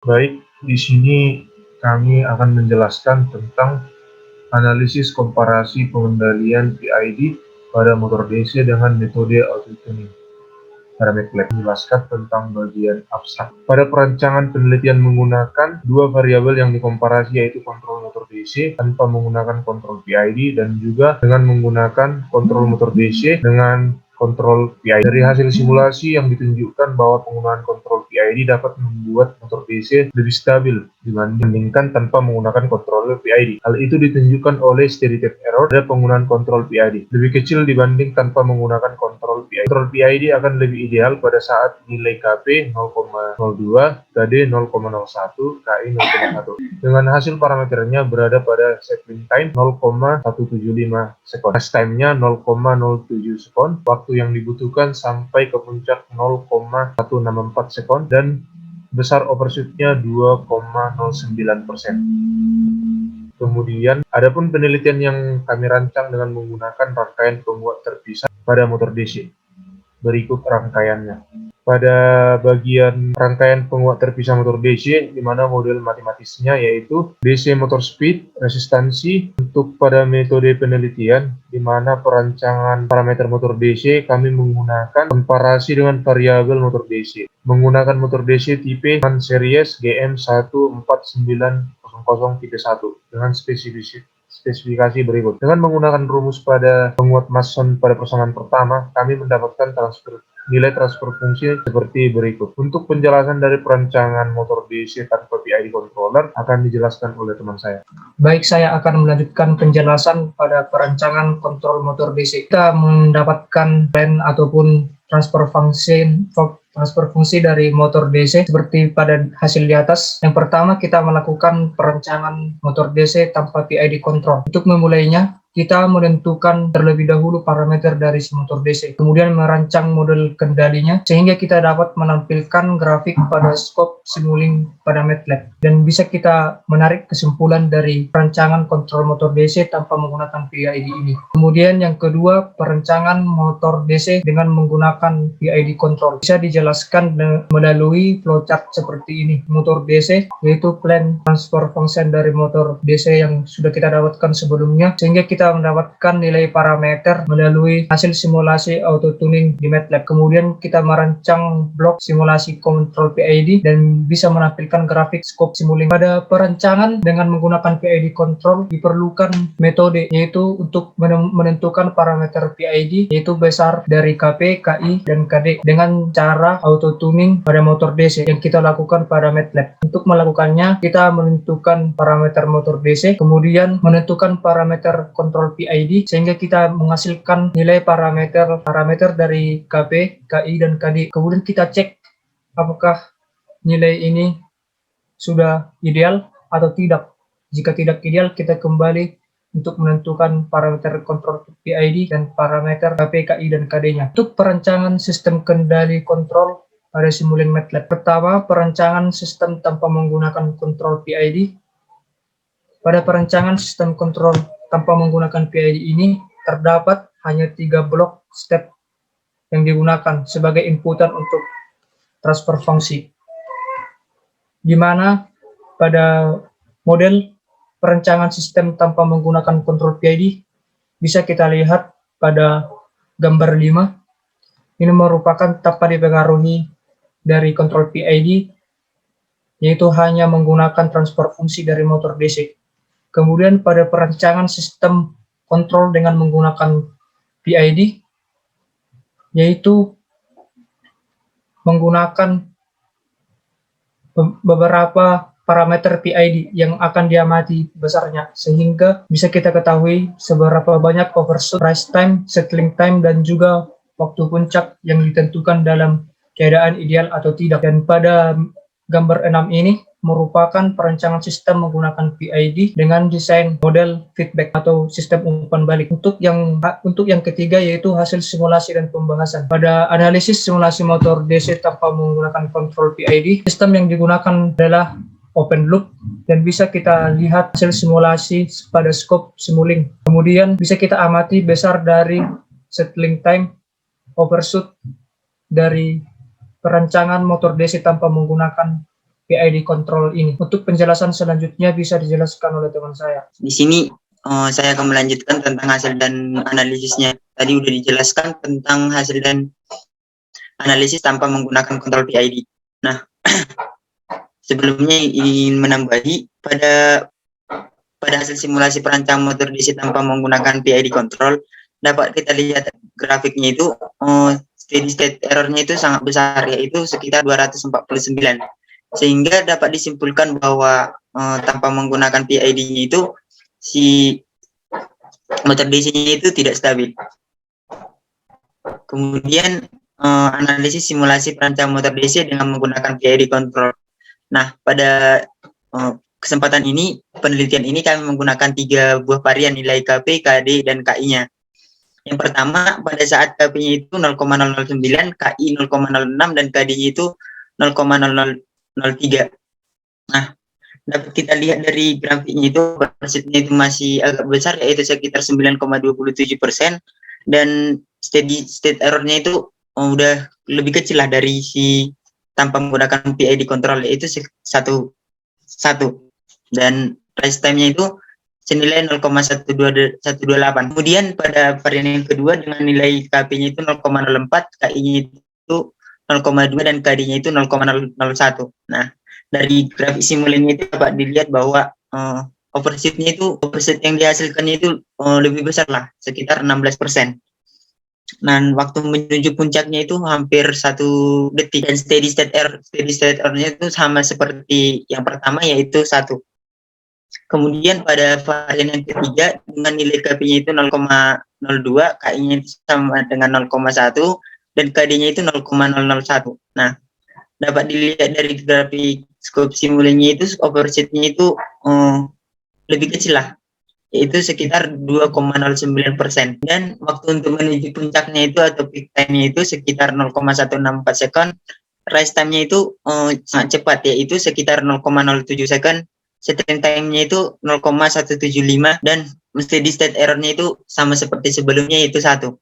Baik, di sini kami akan menjelaskan tentang analisis komparasi pengendalian PID pada motor DC dengan metode auto-tuning. Pada MATLAB menjelaskan tentang bagian abstrak. Pada perancangan penelitian menggunakan dua variabel yang dikomparasi, yaitu kontrol motor DC tanpa menggunakan kontrol PID dan juga dengan menggunakan kontrol motor DC dengan kontrol PID. Dari hasil simulasi yang ditunjukkan bahwa penggunaan kontrol PID dapat membuat motor DC lebih stabil dibandingkan tanpa menggunakan kontrol PID. Hal itu ditunjukkan oleh steady state error pada penggunaan kontrol PID lebih kecil dibanding tanpa menggunakan kontrol PID. Kontrol PID akan lebih ideal pada saat nilai Kp 0,02, Kd 0,01, Ki 0,1 dengan hasil parameternya berada pada settling time 0,175 sekon, rest time-nya 0,07 sekon, waktu yang dibutuhkan sampai ke puncak 0,164 sekon, dan besar overshoot-nya 2,09%. Kemudian, adapun penelitian yang kami rancang dengan menggunakan rangkaian penguat terpisah pada motor DC. Berikut rangkaiannya. Pada bagian rangkaian penguat terpisah motor DC, di mana model matematisnya yaitu DC motor speed, resistansi. Untuk pada metode penelitian, di mana perancangan parameter motor DC, kami menggunakan komparasi dengan variabel motor DC. Menggunakan motor DC tipe Man Series GM1490031 dengan spesifikasi berikut. Dengan menggunakan rumus pada penguat Mason pada persamaan pertama, kami mendapatkan nilai transfer fungsi seperti berikut. Untuk penjelasan dari perancangan motor DC tanpa PID controller akan dijelaskan oleh teman saya. Baik, saya akan melanjutkan penjelasan pada perancangan kontrol motor DC. Kita mendapatkan plan ataupun transfer fungsi dari motor DC seperti pada hasil di atas. Yang pertama, kita melakukan perancangan motor DC tanpa PID control. Untuk memulainya, kita menentukan terlebih dahulu parameter dari si motor DC, kemudian merancang model kendalinya sehingga kita dapat menampilkan grafik pada scope Simulink pada MATLAB, dan bisa kita menarik kesimpulan dari perancangan kontrol motor DC tanpa menggunakan PID ini. Kemudian yang kedua, perancangan motor DC dengan menggunakan PID control bisa dijelaskan melalui flowchart seperti ini. Motor DC yaitu plan transfer function dari motor DC yang sudah kita dapatkan sebelumnya, sehingga kita mendapatkan nilai parameter melalui hasil simulasi auto tuning di MATLAB. Kemudian kita merancang blok simulasi kontrol PID dan bisa menampilkan grafik scope Simulink. Pada perancangan dengan menggunakan PID control diperlukan metode, yaitu untuk menentukan parameter PID yaitu besar dari Kp, Ki, dan Kd dengan cara auto tuning pada motor DC yang kita lakukan pada MATLAB. Untuk melakukannya, kita menentukan parameter motor DC, kemudian menentukan parameter kontrol PID sehingga kita menghasilkan nilai parameter dari Kp, Ki, dan Kd. Kemudian kita cek apakah nilai ini sudah ideal atau tidak. Jika tidak ideal, kita kembali untuk menentukan parameter kontrol PID dan parameter Kp, Ki, dan Kd-nya. Untuk perancangan sistem kendali kontrol pada Simulink MATLAB. Pertama, perancangan sistem tanpa menggunakan kontrol PID. Pada perancangan sistem kontrol tanpa menggunakan PID ini, terdapat hanya 3 blok step yang digunakan sebagai inputan untuk transfer fungsi, di mana pada model perancangan sistem tanpa menggunakan kontrol PID bisa kita lihat pada gambar 5. Ini merupakan tanpa dipengaruhi dari kontrol PID, yaitu hanya menggunakan transfer fungsi dari motor DC. Kemudian pada perancangan sistem kontrol dengan menggunakan PID, yaitu menggunakan beberapa parameter PID yang akan diamati besarnya, sehingga bisa kita ketahui seberapa banyak overshoot, rise time, settling time, dan juga waktu puncak yang ditentukan dalam keadaan ideal atau tidak. Dan pada gambar 6 ini merupakan perancangan sistem menggunakan PID dengan desain model feedback atau sistem umpan balik. Untuk yang ketiga yaitu hasil simulasi dan pembahasan. Pada analisis simulasi motor DC tanpa menggunakan kontrol PID, sistem yang digunakan adalah open loop dan bisa kita lihat hasil simulasi pada scope Simulink. Kemudian bisa kita amati besar dari settling time, overshoot dari perancangan motor DC tanpa menggunakan PID control ini. Untuk penjelasan selanjutnya bisa dijelaskan oleh teman saya. Di sini saya akan melanjutkan tentang hasil dan analisisnya. Tadi udah dijelaskan tentang hasil dan analisis tanpa menggunakan kontrol PID. Nah, sebelumnya ingin menambahi pada hasil simulasi perancang motor DC tanpa menggunakan PID control, dapat kita lihat grafiknya itu steady state error-nya itu sangat besar, yaitu sekitar 249. Sehingga dapat disimpulkan bahwa tanpa menggunakan PID-nya itu si motor DC-nya itu tidak stabil. Kemudian analisis simulasi perancang motor DC dengan menggunakan PID control. Nah, pada kesempatan ini, penelitian ini kami menggunakan 3 buah varian nilai KP, KD, dan KI-nya. Yang pertama, pada saat KP-nya itu 0,009, KI 0,06, dan KD-nya itu 0,0003. Nah, dapat kita lihat dari grafiknya itu, persentase itu masih agak besar, yaitu sekitar 9,27%, dan steady state error-nya itu udah lebih kecil lah dari si tanpa menggunakan PID control, yaitu 1. Dan rise time-nya itu senilai 0,128. Kemudian pada varian yang kedua dengan nilai KP-nya itu 0,04, KI-nya itu 0,2, dan KD-nya itu 0,01. Nah, dari grafik simulasinya itu dapat dilihat bahwa overshoot yang dihasilkannya itu lebih besar lah, sekitar 16%. Dan waktu menuju puncaknya itu hampir 1 detik, dan steady state error-nya itu sama seperti yang pertama, yaitu 1. Kemudian pada varian yang ketiga dengan nilai KP-nya itu 0,02, KI-nya itu sama dengan 0,1, dan KD-nya itu 0,001. Nah, dapat dilihat dari grafik scope simulasinya itu overshoot-nya itu lebih kecil lah, yaitu sekitar 2,09%, dan waktu untuk menuju puncaknya itu atau peak time-nya itu sekitar 0,164 second. Rise time-nya itu sangat cepat, yaitu sekitar 0,07 second. Settling time-nya itu 0,175, dan steady state error-nya itu sama seperti sebelumnya, yaitu 1.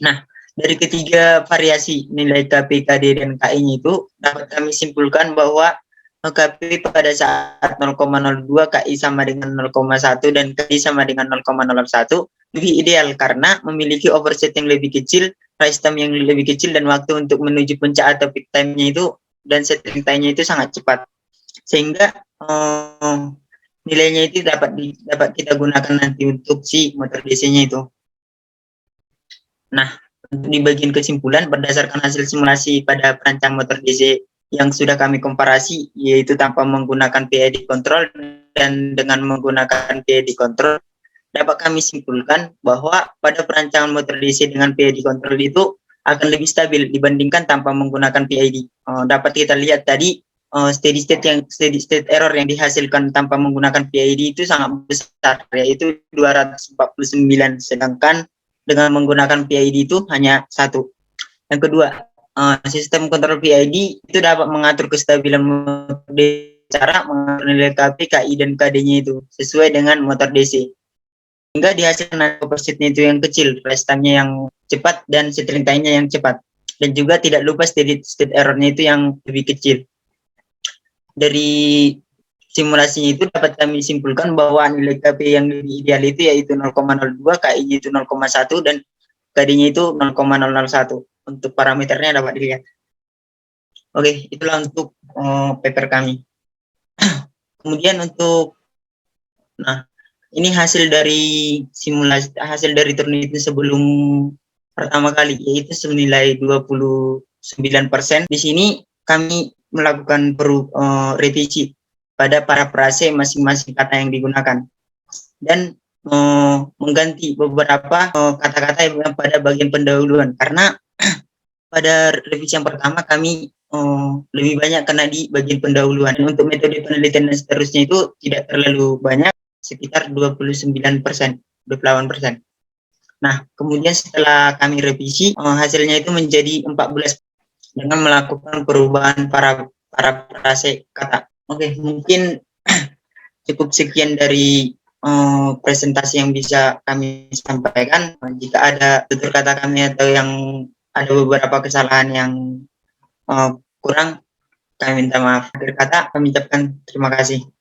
Nah, dari ketiga variasi nilai KP, KD, dan KI-nya itu dapat kami simpulkan bahwa KP pada saat 0,02, KI sama dengan 0,1, dan KD sama dengan 0,01 lebih ideal karena memiliki overshoot yang lebih kecil, rise time yang lebih kecil, dan waktu untuk menuju puncak atau peak time-nya itu dan settling time-nya itu sangat cepat. Sehingga nilainya itu dapat kita gunakan nanti untuk si motor DC-nya itu. Nah, di bagian kesimpulan, berdasarkan hasil simulasi pada perancang motor DC yang sudah kami komparasi, yaitu tanpa menggunakan PID control dan dengan menggunakan PID control, dapat kami simpulkan bahwa pada perancangan motor DC dengan PID control itu akan lebih stabil dibandingkan tanpa menggunakan PID. Dapat kita lihat tadi steady state error yang dihasilkan tanpa menggunakan PID itu sangat besar, yaitu 249, sedangkan dengan menggunakan PID itu hanya 1. Yang kedua, sistem kontrol PID itu dapat mengatur kestabilan motor cara mengatur nilai KP, KI, dan KD-nya itu sesuai dengan motor DC. Hingga dihasilkan overshoot-nya itu yang kecil, rest time-nya yang cepat, dan settling time-nya yang cepat. Dan juga tidak lupa steady state error-nya itu yang lebih kecil. Dari simulasinya itu dapat kami simpulkan bahwa nilai KP yang lebih ideal itu yaitu 0,02, KI-nya itu 0,1, dan KD-nya itu 0,001. Untuk parameternya dapat dilihat. Oke, itulah untuk paper kami. Kemudian untuk, nah, ini hasil dari simulasi, hasil dari turnitin sebelum pertama kali, yaitu senilai 29%. Di sini kami melakukan revisi pada para prase masing-masing kata yang digunakan, dan mengganti beberapa kata-kata yang pada bagian pendahuluan, karena pada revisi yang pertama kami lebih banyak kena di bagian pendahuluan. Dan untuk metode penelitian dan seterusnya itu tidak terlalu banyak, sekitar 29%, 28%. Nah, kemudian setelah kami revisi, hasilnya itu menjadi 14 dengan melakukan perubahan para prase kata. Oke, mungkin cukup sekian dari presentasi yang bisa kami sampaikan. Jika ada tutur kata kami atau yang ada beberapa kesalahan yang kurang, kami minta maaf. Akhir kata kami ucapkan terima kasih.